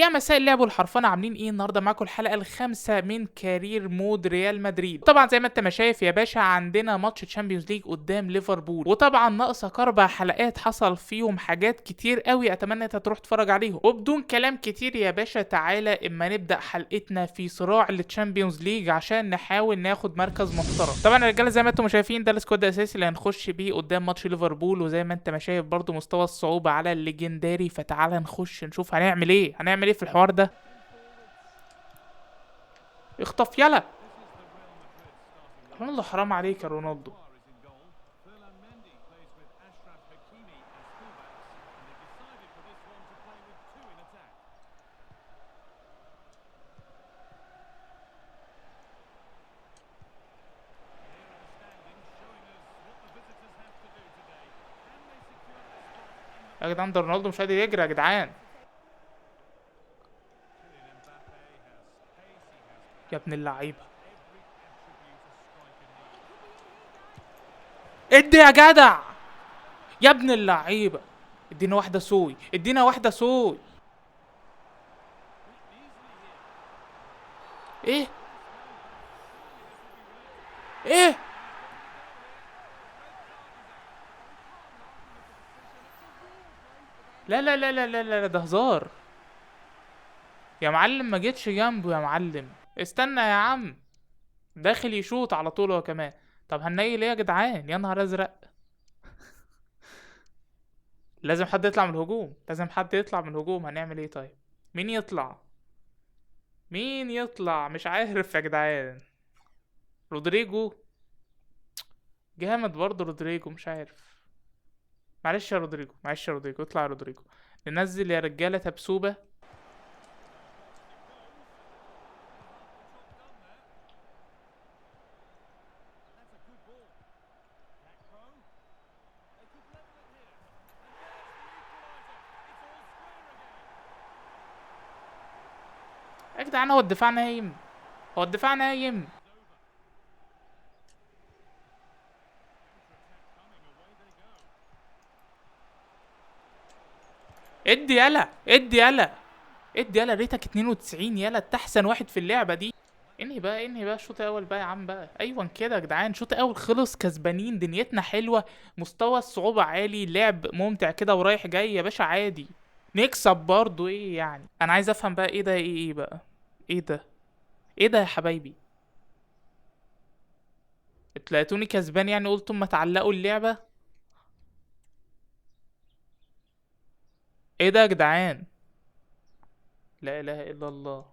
يا مساء اللعب والحرفنة، عاملين ايه النهارده؟ معاكم الحلقه الخامسه من كارير مود ريال مدريد. طبعا زي ما انت ما شايف يا باشا، عندنا ماتش تشامبيونز ليج قدام ليفربول، وطبعا ناقصك 4 حلقات حصل فيهم حاجات كتير قوي، اتمنى انت تروح تتفرج عليهم. وبدون كلام كتير يا باشا، تعالى اما نبدا حلقتنا في صراع التشامبيونز ليج عشان نحاول ناخد مركز محترم. طبعا يا رجاله زي ما انتم شايفين ده السكواد الاساسي اللي هنخش بيه قدام ماتش ليفربول، وزي ما انت ما شايف برضو مستوى الصعوبه على الليجندري. فتعالى نخش نشوف هنعمل ايه في الحوار ده. اخطف يلا رونالدو، حرام عليك يا رونالدو. يا جدعان ده رونالدو مش قادر يجري يا جدعان. يا ابن اللعيبه، ادي يا جدع. يا ابن اللعيبه، ادينا واحده سوي، ادينا واحده سوي. ايه ايه؟ لا لا لا لا لا لا، ده هزار يا معلم، ما جيتش جنبه يا معلم. استنى يا عم، داخل يشوط على طول هو كمان. طب هننيل ايه يا جدعان؟ يا نهار ازرق. لازم حد يطلع من الهجوم، لازم حد يطلع من الهجوم. هنعمل ايه طيب؟ مين يطلع؟ مين يطلع؟ مش عارف يا جدعان. رودريجو جامد برضه، رودريجو مش عارف. معلش يا رودريجو، معلش يا رودريجو، اطلع يا رودريجو. ننزل يا رجالة تبسوبة. يا جدعان هو الدفاع نايم، هو الدفاع نايم. ادي يلا، ادي يلا، ادي يلا. ريتك 92 يلا، انت احسن واحد في اللعبة دي. انهي بقى، انهي بقى الشوط الاول بقى يا عم بقى. ايوه كده يا جدعان، شوط اول خلص كسبانين، دنيتنا حلوة، مستوى الصعوبة عالي، لعب ممتع كده ورايح جاي يا باشا عادي. نكسب برضه ايه يعني؟ انا عايز افهم بقى ايه ده، ايه بقى؟ ايه ده؟ ايه ده يا حبايبي؟ اتلقيتوني كسبان يعني قلتم ما تعلقوا اللعبة؟ ايه ده يا جدعان؟ لا اله الا الله.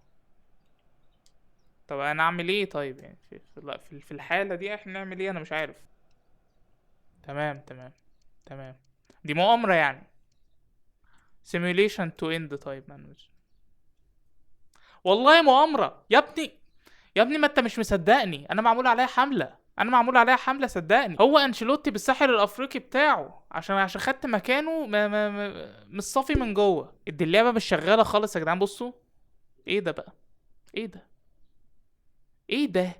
طب انا اعمل ايه طيب يعني لا، في الحالة دي احنا نعمل ايه؟ انا مش عارف. تمام تمام تمام. دي مؤامرة يعني. simulation to end. طيب ما أنا مش... والله مؤامرة يا ابني. يا ابني ما انت مش مصدقني، انا معمول عليا حملة، انا معمول عليا حملة صدقني. هو انشيلوتي بالساحر الافريقي بتاعه عشان خدت مكانه مش صافي من جوه. ادي اللعبة مش شغالة خالص يا جدعان، بصوا. ايه ده بقى؟ ايه ده؟ ايه ده؟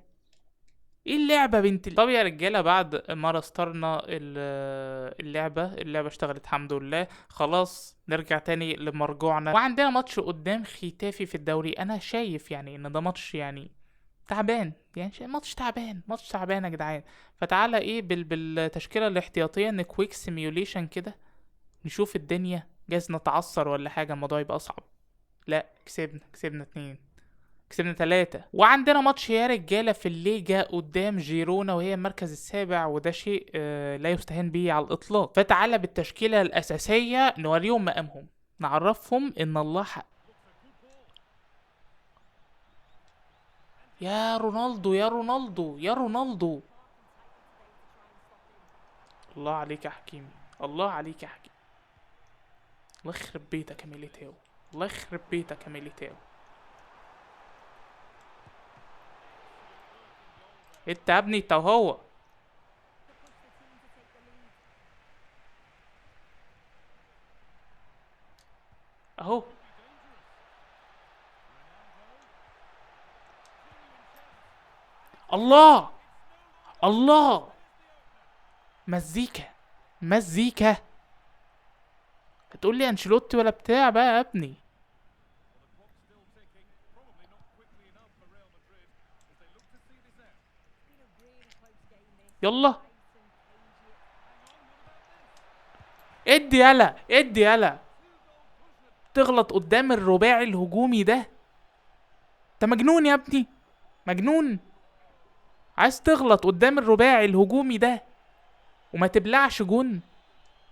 ايه اللعبة بنت طب يا رجالة، بعد ما رسترنا اللعبة اشتغلت الحمد لله. خلاص نرجع تاني لمرجوعنا، وعندنا ماتش قدام ختافي في الدوري. انا شايف يعني ان ده ماتش يعني تعبان، يعني ماتش تعبان، ماتش تعبان يا جدعان. فتعالى ايه بالتشكيلة الاحتياطية نكويك سيميوليشن كده، نشوف الدنيا جايز نتعثر ولا حاجة الموضوع يبقى اصعب. لا كسبنا 2، كسبنا 3. وعندنا ماتش يا رجالة في الليجا قدام جيرونا، وهي المركز السابع، وده شيء لا يستهان به على الإطلاق. فتعالى بالتشكيلة الأساسية نوريهم مقامهم، نعرفهم إن الله حق. يا رونالدو يا رونالدو يا رونالدو. الله عليك يا حكيمي، الله عليك يا حكيمي. الله يخرب بيتك يا ميليتاو، الله يخرب بيتك يا ميليتاو. انت يا ابني انت وهو. اهو. الله، الله. مزيكا، مزيكا. هتقول لي انشيلوتي ولا بتاع بقى يا ابني؟ يلا ادي يلا ادي يلا. تغلط قدام الرباعي الهجومي ده؟ انت مجنون يا ابني، مجنون. عايز تغلط قدام الرباعي الهجومي ده وما تبلعش جون؟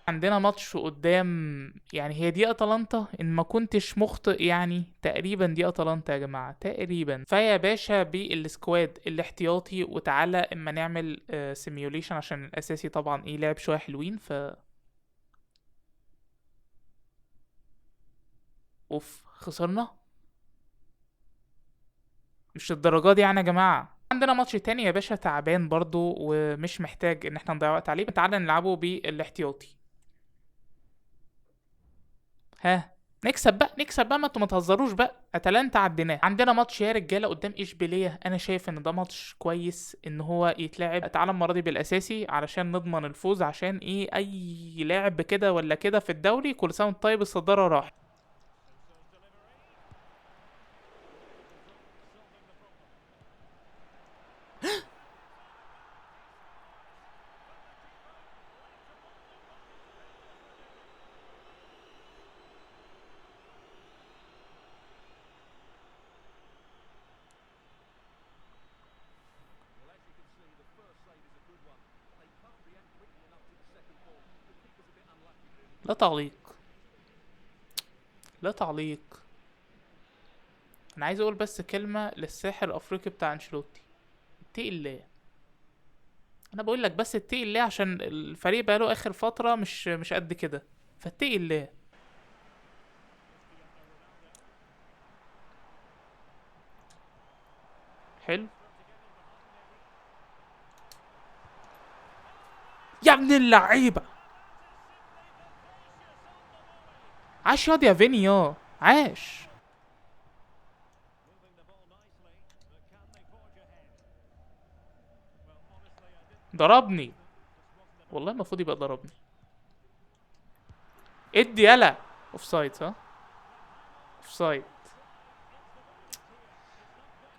عندنا ماتش قدام، يعني هي دي اتلانتا ان ما كنتش مخطئ، يعني تقريبا دي اتلانتا يا جماعه تقريبا. فيا باشا بالسكواد الاحتياطي، وتعالى اما نعمل سيميوليشن عشان الاساسي طبعا ايه لعب شويه حلوين. اوف خسرنا، مش الدرجات دي يعني يا جماعه. عندنا ماتش تاني يا باشا تعبان برضو ومش محتاج ان احنا نضيع وقت عليه، تعالى نلعبه بالاحتياطي. ها نكسب بقى، نكسب بقى، ما انتوا ما تهزروش بقى. اتلانتا عديناه. عندنا ماتش يا رجاله قدام اشبيليه، انا شايف ان ده ماتش كويس ان هو يتلعب. تعالى المره دي بالاساسي علشان نضمن الفوز، عشان ايه اي لاعب كده ولا كده في الدوري كل سنه وانت طيب الصداره راح. لا تعليق، لا تعليق. انا عايز اقول بس كلمه للساحر الافريقي بتاع انشيلوتي، اتقي الله. انا بقول لك بس اتقي الله، عشان الفريق بقاله اخر فتره مش قد كده، فاتقي الله. حلو يا ابن اللعيبه، عاش ياض يا فيني يا عاش. ضربني، والله المفروض يبقى ضربني. ادي يلا. اوف سايد صح، اوف سايد.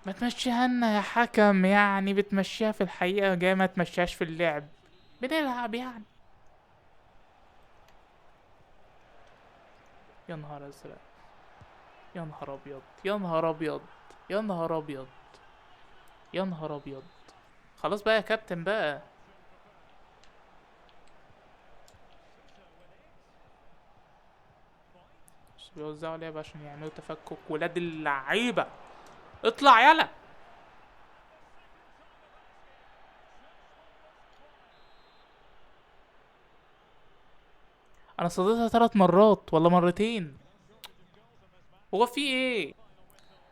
ما تمشيها لنا يا حكم، يعني بتمشيها في الحقيقة جاي ما تمشيهاش في اللعب، بنلعب يعني. يا نهار ازرق، يا نهار ابيض، يا نهار ابيض، يا نهار ابيض، يا نهار ابيض. خلاص بقى يا كابتن بقى. بس بيوزعوا لعب عشان يعملوا تفكك ولاد اللعيبة. اطلع يلا. انا صديتها 3 مرات ولا مرتين. هو في ايه؟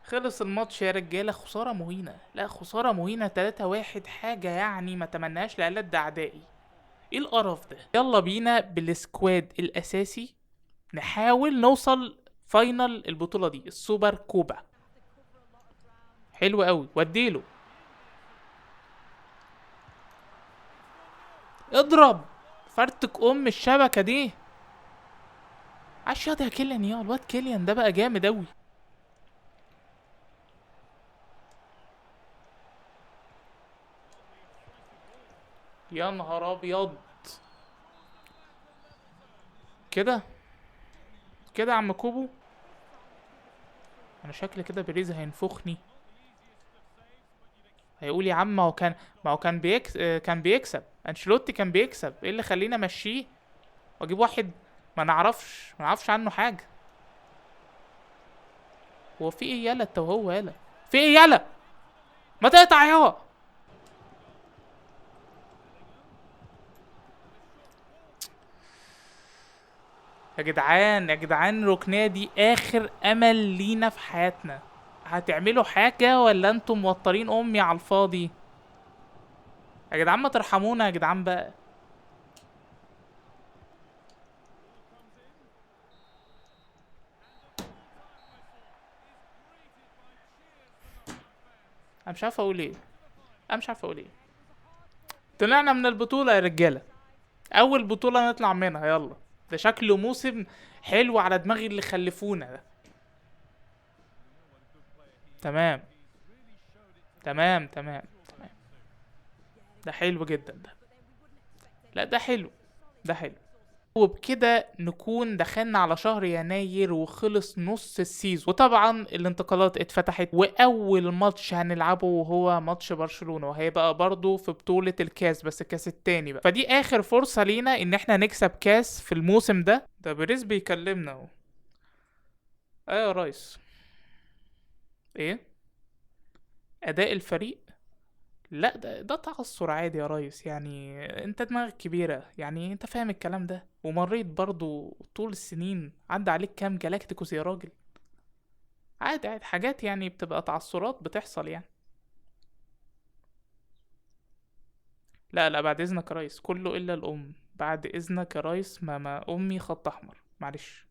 خلص الماتش يا رجاله، خساره مهينه، لا خساره مهينه 3-1، حاجه يعني ما تمناش لألد اعدائي. ايه القرف ده؟ يلا بينا بالسكواد الاساسي نحاول نوصل فاينل البطوله دي، السوبر كوبا. حلو قوي، وديله. اضرب، فرتك الشبكه دي. عاش ياض يا كيليان، يا الواد كيليان ده بقى جامد اوي. يا نهار ابيض. كده كده يا عم كوبو. انا شكلي كده بيريز هينفخني، هيقول يا عم ما هو كان كان بيكسب انشيلوتي، كان بيكسب، ايه اللي خلينا امشيه واجيب واحد ما نعرفش عنه حاجه. هو في ايه يالا انت وهو يالا؟ في ايه يالا؟ ما تقطع يا. يا جدعان يا جدعان، ركنيه دي اخر امل لينا في حياتنا. هتعملوا حاجه ولا انتم موترين امي على الفاضي؟ يا جدعان ما ترحمونا يا جدعان بقى. انا مش عارف اقول ايه، انا مش عارف اقول ايه. طلعنا من البطوله يا رجاله، اول بطولة نطلع منها، يلا. ده شكله موسم حلو على دماغي اللي خلفونا ده. تمام. تمام تمام تمام. ده حلو جدا ده. لا ده حلو. ده حلو. وبكده نكون دخلنا على شهر يناير وخلص نص السيزون، وطبعا الانتقالات اتفتحت، واول ماتش هنلعبه وهو ماتش برشلونة، وهيبقى برضه في بطولة الكاس، بس الكاس التاني بقى. فدي اخر فرصة لينا ان احنا نكسب كاس في الموسم ده. ده بيريز بيكلمنا اهو. ايه يا ريس؟ ايه اداء الفريق؟ لا ده تعثر عادي يا ريس، يعني انت دماغك كبيرة، يعني انت فاهم الكلام ده، ومريت برضو طول السنين، عدى عليك كام جالاكتيكوس يا راجل. عادي عادي، حاجات يعني بتبقى تعثرات بتحصل يعني. لا لا، بعد اذنك يا ريس، كله الا الام، بعد اذنك يا ريس، ما امي خط احمر، معلش.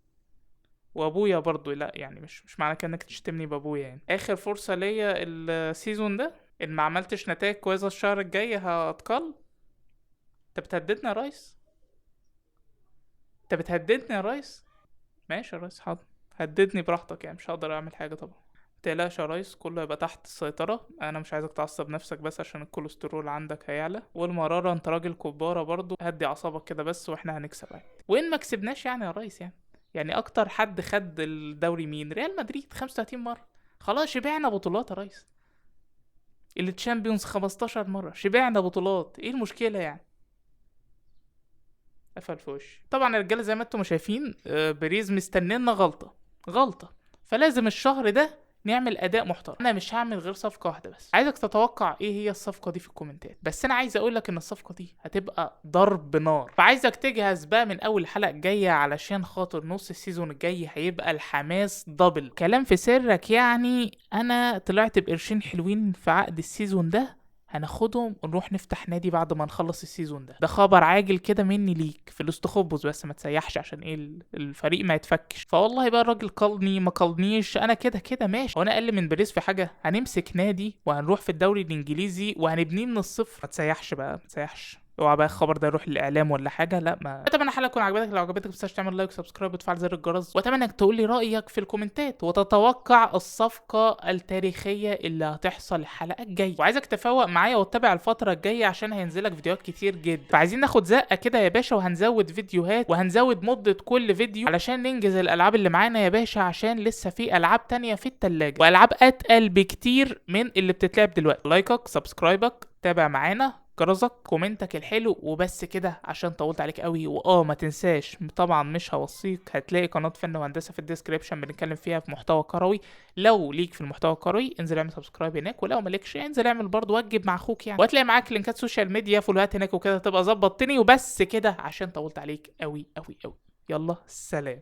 وابويا برضو لا، يعني مش معنى كده انك تشتمني بابويا، يعني اخر فرصة ليا السيزون ده، ان ما عملتش نتائج كويسة الشهر الجاي هتقل. انت بتهددني يا ريس؟ انت بتهددني يا ريس؟ ماشي يا ريس، حاضر. هددني براحتك، يعني مش هقدر اعمل حاجه طبعا. متقلقش يا ريس، كله هيبقى تحت السيطرة. أنا مش عايزك تعصب نفسك بس عشان الكوليسترول عندك هيعلى، والمرارة أنت راجل كبارة برضو، هدي أعصابك كده بس وإحنا هنكسب عادي. وإن ما كسبناش يعني يا ريس، يعني أكتر حد خد الدوري مين؟ ريال مدريد 35 مرة. خلاص شبعنا بطولات يا ريس. اللي تشامبيونز 15 مرة، شبعنا بطولات، إيه المشكلة يعني؟ قفل في وشي طبعا يا رجاله، زي ما انتم شايفين بيريز مستنينا غلطه. غلطه. فلازم الشهر ده نعمل اداء محترم. انا مش هعمل غير صفقه واحده بس، عايزك تتوقع ايه هي الصفقه دي في الكومنتات، بس انا عايز اقول لك ان الصفقه دي هتبقى ضرب نار، فعايزك تجهز بقى من اول الحلقه الجايه، علشان خاطر نص السيزون الجاي هيبقى الحماس دبل. كلام في سرك، يعني انا طلعت بقرشين حلوين في عقد السيزون ده، هناخدهم ونروح نفتح نادي بعد ما نخلص السيزون ده خبر عاجل كده مني ليك في الاستخبص، بس ما تسيحش عشان ايه الفريق ما يتفكش. فوالله بقى الراجل قالني ما قالنيش، انا كده كده ماشي، وانا اقل من بريز في حاجه؟ هنمسك نادي وهنروح في الدوري الانجليزي وهنبنيه من الصفر. ما تسيحش بقى، ما تسيحش، اوعى بقى الخبر ده يروح للاعلام ولا حاجه، لا. ما اتمنى الحلقه تكون عجبتك، لو عجبتك متنساش تعمل لايك وسبسكرايب وتفعل زر الجرس، واتمنى انك تقول لي رايك في الكومنتات، وتتوقع الصفقه التاريخيه اللي هتحصل الحلقه الجايه. وعايزك تفوق معايا وتتابع الفتره الجايه عشان هينزلك فيديوهات كتير جدا، فعايزين ناخد زقه كده يا باشا، وهنزود فيديوهات وهنزود مده كل فيديو علشان ننجز الالعاب اللي معانا يا باشا، عشان لسه في العاب تانية في التلاجة، والعاب اتقل بكتير من اللي بتتلعب دلوقتي. لايكك، سبسكرايبك، تابع معانا، جرزك، كومنتك الحلو، وبس كده عشان طولت عليك قوي. ما تنساش طبعا، مش هوصيك، هتلاقي قناة فن وهندسة في الديسكريبشن بنتكلم فيها في محتوى كروي، لو ليك في المحتوى الكروي انزل اعمل سبسكرايب هناك، ولو مالكش انزل اعمل برضه واجب مع اخوك يعني، وهتلاقي معاك لينكات سوشيال ميديا فولوهات هناك وكده، تبقى ظبطتني. وبس كده عشان طولت عليك قوي قوي قوي. يلا سلام.